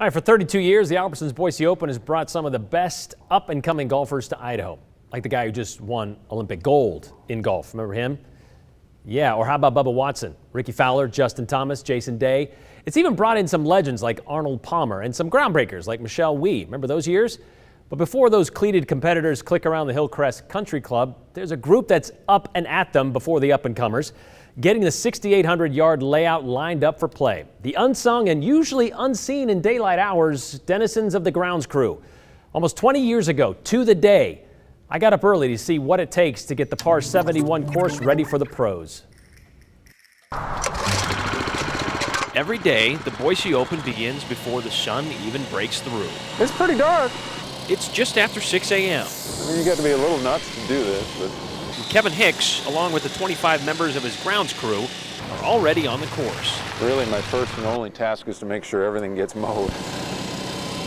All right, for 32 years, the Albertsons Boise Open has brought some of the best up-and-coming golfers to Idaho, like the guy who just won Olympic gold in golf. Remember him? Yeah, or how about Bubba Watson, Ricky Fowler, Justin Thomas, Jason Day? It's even brought in some legends like Arnold Palmer and some groundbreakers like Michelle Wie. Remember those years? But before those cleated competitors click around the Hillcrest Country Club, there's a group that's up and at them before the up-and-comers, getting the 6,800-yard layout lined up for play. The unsung and usually unseen in daylight hours denizens of the grounds crew. Almost 20 years ago, to the day, I got up early to see what it takes to get the par 71 course ready for the pros. Every day, the Boise Open begins before the sun even breaks through. It's pretty dark. It's just after 6 a.m. I mean, you got to be a little nuts to do this, but... Kevin Hicks, along with the 25 members of his grounds crew, are already on the course. Really, my first and only task is to make sure everything gets mowed.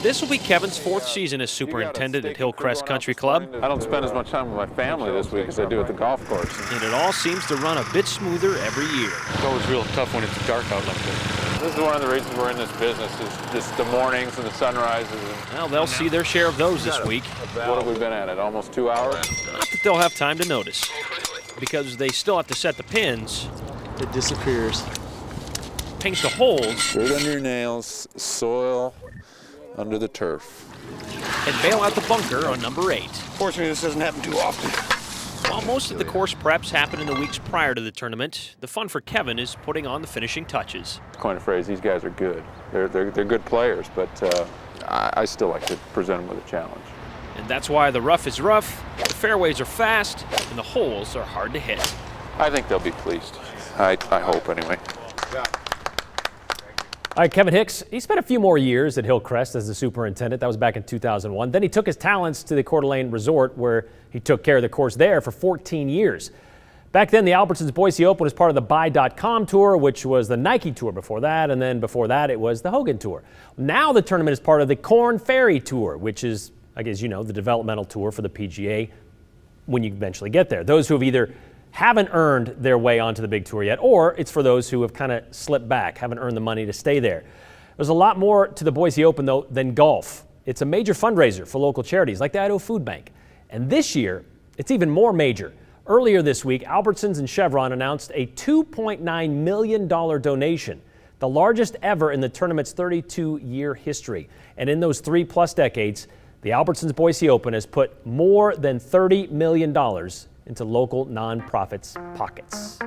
This will be Kevin's fourth season as superintendent at Hillcrest Country Club. I don't spend as much time with my family this week as I do at the golf course. And it all seems to run a bit smoother every year. It's always real tough when it's dark out like this. This is one of the reasons we're in this business, is just the mornings and the sunrises. Well, they'll see their share of those this week. What have we been at? Almost 2 hours? Not that they'll have time to notice, because they still have to set the pins. It disappears. Paint the holes. Dirt under your nails, soil under the turf. And bail out the bunker on number 8. Fortunately, this doesn't happen too often. While most of the course preps happen in the weeks prior to the tournament, the fun for Kevin is putting on the finishing touches. Coin a phrase, these guys are good. They're good players, but I still like to present them with a challenge. And that's why the rough is rough, the fairways are fast, and the holes are hard to hit. I think they'll be pleased. I hope, anyway. All right, Kevin Hicks, he spent a few more years at Hillcrest as the superintendent. That was back in 2001. Then he took his talents to the Coeur d'Alene Resort, where he took care of the course there for 14 years. Back then, the Albertsons Boise Open was part of the Buy.com Tour, which was the Nike Tour before that, and then before that, it was the Hogan Tour. Now the tournament is part of the Korn Ferry Tour, which is, I guess you know, the developmental tour for the PGA when you eventually get there. Those who have either haven't earned their way onto the big tour yet, or it's for those who have kind of slipped back, haven't earned the money to stay there. There's a lot more to the Boise Open, though, than golf. It's a major fundraiser for local charities like the Idaho Food Bank. And this year, it's even more major. Earlier this week, Albertsons and Chevron announced a $2.9 million donation, the largest ever in the tournament's 32-year history. And in those 3+ decades, the Albertsons Boise Open has put more than $30 million into local nonprofits' pockets.